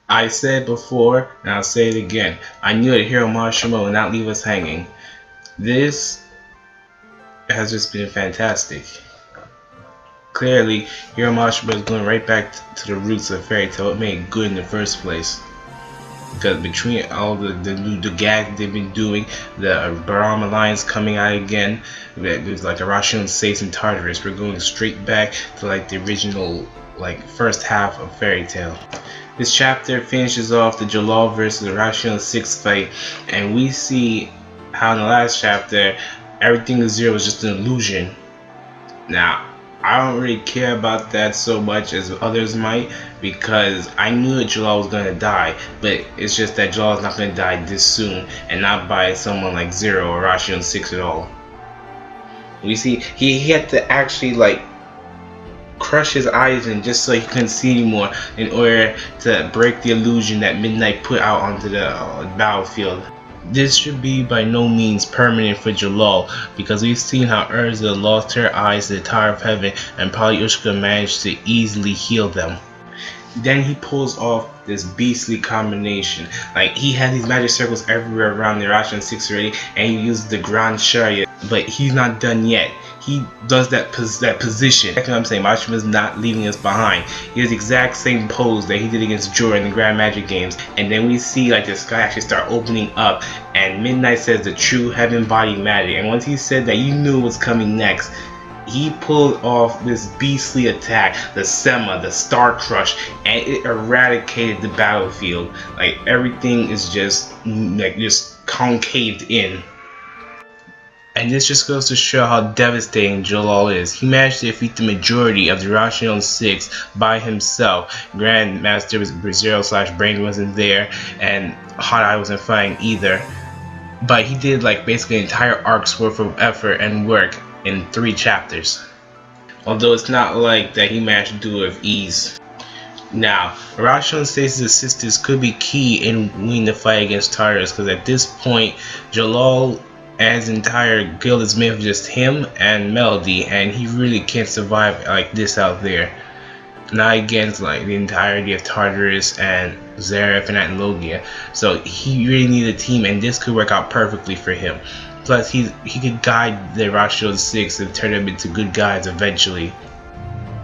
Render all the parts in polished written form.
I said before, and I'll say it again. I knew that Hiro Mashima would not leave us hanging. This has just been fantastic. Clearly, Hiro Mashima is going right back to the roots of Fairy Tail. What made it good in the first place. Because between all the gags they've been doing, the Baram Alliance coming out again, there's like Arashio and Sace and Tartoros, we're going straight back to like the original first half of Fairy Tail. This chapter finishes off the Jellal versus Arashio and 6 fight, and we see how in the last chapter everything is zero was just an illusion. Now, I don't really care about that so much as others might, because I knew that Jellal was gonna die, but it's just that Jellal is not gonna die this soon, and not by someone like Zero or Arashio and 6 at all. We see he had to actually crush his eyes in just so he couldn't see anymore in order to break the illusion that Midnight put out onto the battlefield. This should be by no means permanent for Jellal, because we've seen how Urza lost her eyes to the Tower of Heaven and Polyushka managed to easily heal them. Then he pulls off this beastly combination. He had these magic circles everywhere around the Arashio and 6 already, and he used the Grand Chariot, but he's not done yet. He does that position. That's what I'm saying. Mashima's not leaving us behind. He has the exact same pose that he did against Jorah in the Grand Magic games. And then we see the sky actually start opening up, and Midnight says the true heaven body magic. And once he said that, you knew what was coming next. He pulled off this beastly attack, the Sema, the Star Crush, and it eradicated the battlefield. Everything is just concaved in. And this just goes to show how devastating Jellal is. He managed to defeat the majority of the Arashio and 6 by himself. Grandmaster Zero/Brain wasn't there, and Hot Eye wasn't fighting either. But he did basically an entire arc's worth of effort and work in 3 chapters. Although it's not like that he managed to do it with ease. Now, Arashio and Stasis' sisters could be key in winning the fight against Tartoros, because at this point, Jellal and his entire guild is made of just him and Melody, and he really can't survive like this out there. Not against the entirety of Tartarus and Zareth and Logia. So he really needs a team, and this could work out perfectly for him. Plus, he could guide the Arashio 6 and turn them into good guys eventually.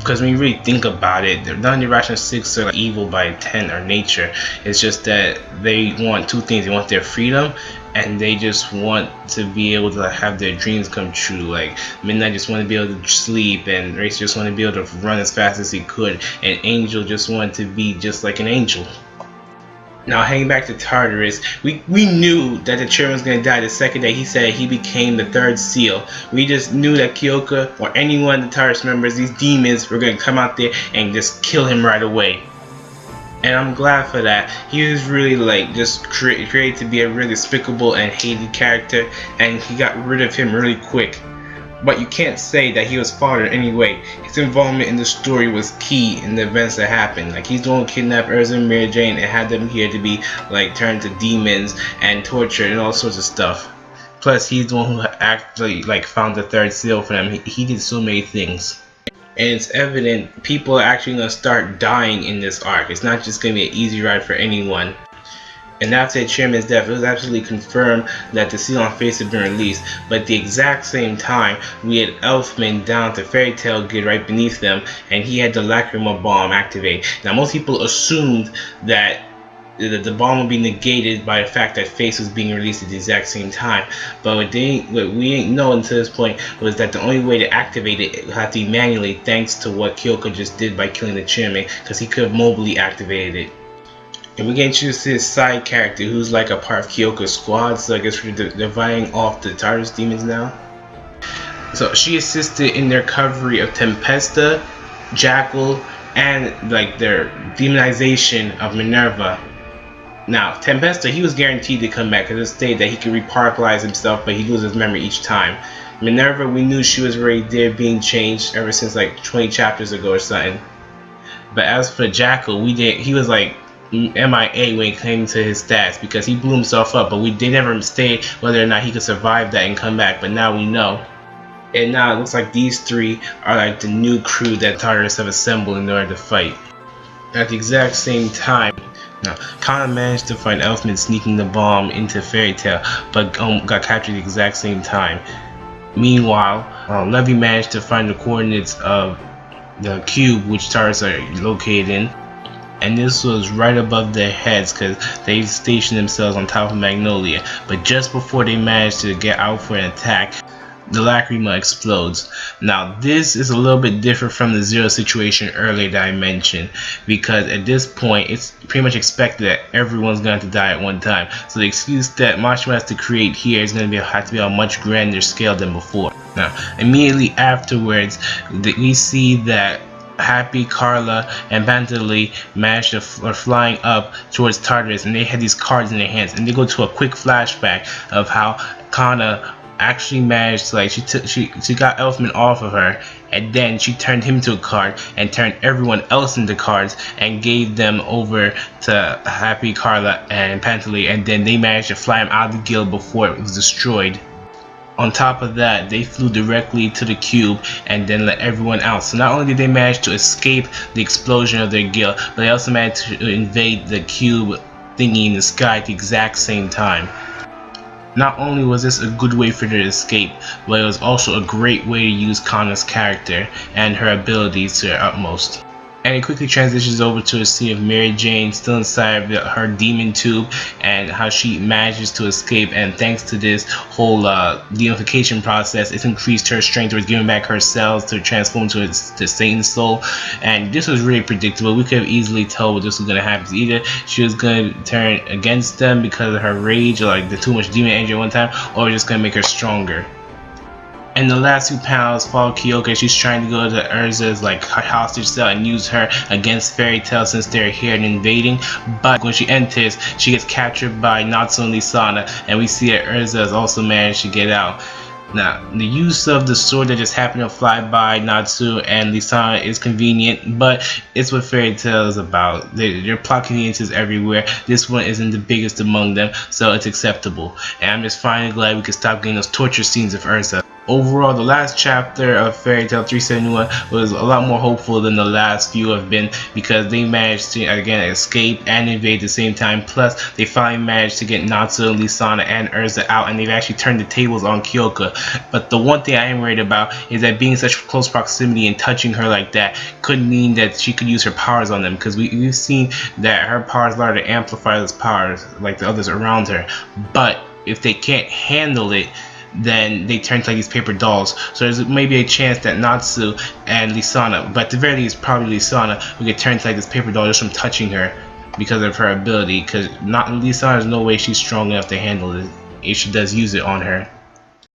Because when you really think about it, none of the Arashio 6 are evil by intent or nature. It's just that they want 2 things. They want their freedom, and they just want to be able to have their dreams come true. Midnight just wanted to be able to sleep, and Racer just wanted to be able to run as fast as he could, and Angel just wanted to be just like an angel. Now, heading back to Tartarus, we knew that the chairman was going to die the second that he said he became the 3rd seal. We just knew that Kyoka or any one of the Tartarus members, these demons, were going to come out there and just kill him right away. And I'm glad for that. He was really just created to be a really despicable and hated character, and he got rid of him really quick. But you can't say that he was faulted in any way. His involvement in the story was key in the events that happened. He's the one who kidnapped Urza and Mary Jane and had them here to be turned to demons and tortured and all sorts of stuff. Plus, he's the one who actually found the 3rd seal for them. He did so many things. And it's evident people are actually going to start dying in this arc. It's not just going to be an easy ride for anyone. And after the chairman's death, it was absolutely confirmed that the seal on Face had been released. But at the exact same time, we had Elfman down to Fairy Tail Grid right beneath them, and he had the Lacrima Bomb activate. Now, most people assumed that the bomb would be negated by the fact that Face was being released at the exact same time. But what we ain't know until this point was that the only way to activate it would have to be manually, thanks to what Kyoka just did by killing the chairman, because he could have mobily activated it. And we're going to choose his side character, who's a part of Kyoka's squad, so I guess we're dividing off the Tartarus demons now. So she assisted in the recovery of Tempesta, Jackal, and their demonization of Minerva. Now, Tempesta, he was guaranteed to come back, because it stated that he could reparticleize himself, but he loses memory each time. Minerva, we knew she was already there being changed ever since 20 chapters ago or something. But as for Jackal, he was MIA when it came to his stats, because he blew himself up, but they never stated whether or not he could survive that and come back, but now we know. And now it looks like these 3 are the new crew that Tartarus have assembled in order to fight. At the exact same time, Now, Cana managed to find Elfman sneaking the bomb into Fairy Tail, but got captured at the exact same time. Meanwhile, Levy managed to find the coordinates of the cube which Tartoros are located in, and this was right above their heads because they stationed themselves on top of Magnolia. But just before they managed to get out for an attack, the lacrima explodes. Now this is a little bit different from the Zero situation earlier that I mentioned, because at this point it's pretty much expected that everyone's going to die at one time. So the excuse that Machamon has to create here is going to have to be on a much grander scale than before. Now immediately afterwards, we see that Happy, Carla, and Pantali managed to are flying up towards Tartoros, and they had these cards in their hands, and they go to a quick flashback of how Cana actually managed to, like, she got Elfman off of her, and then she turned him to a card and turned everyone else into cards and gave them over to Happy, Carla, and Pantali, and then they managed to fly him out of the guild before it was destroyed. On top of that, they flew directly to the cube and then let everyone out. So not only did they manage to escape the explosion of their guild, but they also managed to invade the cube thingy in the sky at the exact same time. Not only was this a good way for them to escape, but it was also a great way to use Cana's character and her abilities to their utmost. And it quickly transitions over to a scene of Mary Jane still inside of her demon tube and how she manages to escape, and thanks to this whole deification process, it's increased her strength towards giving back her cells to transform to Satan's soul. And this was really predictable. We could have easily told what this was going to happen. Either she was going to turn against them because of her rage or like the too much demon energy at one time, or just going to make her stronger. And the last two panels follow Kyoka. She's trying to go to Urza's like hostage cell and use her against Fairy Tail since they're here and invading. But when she enters, she gets captured by Natsu and Lisana, and we see that Urza has also managed to get out. Now, the use of the sword that just happened to fly by Natsu and Lisana is convenient, but it's what Fairy Tail is about. There are plot conveniences everywhere. This one isn't the biggest among them, so it's acceptable. And I'm just finally glad we could stop getting those torture scenes of Urza. Overall, the last chapter of Fairy Tail 371 was a lot more hopeful than the last few have been, because they managed to again escape and invade at the same time. Plus, they finally managed to get Natsu, Lisana, and Urza out, and they've actually turned the tables on Kyoka. But the one thing I am worried about is that being in such close proximity and touching her like that could mean that she could use her powers on them, because we've seen that her powers allow her to amplify those powers like the others around her. But if they can't handle it, then they turn to like these paper dolls. So there's maybe a chance that Natsu and Lisana, but at the very least probably Lisana, will get turned to like this paper doll just from touching her because of her ability, because Lisana, there's no way she's strong enough to handle it if she does use it on her.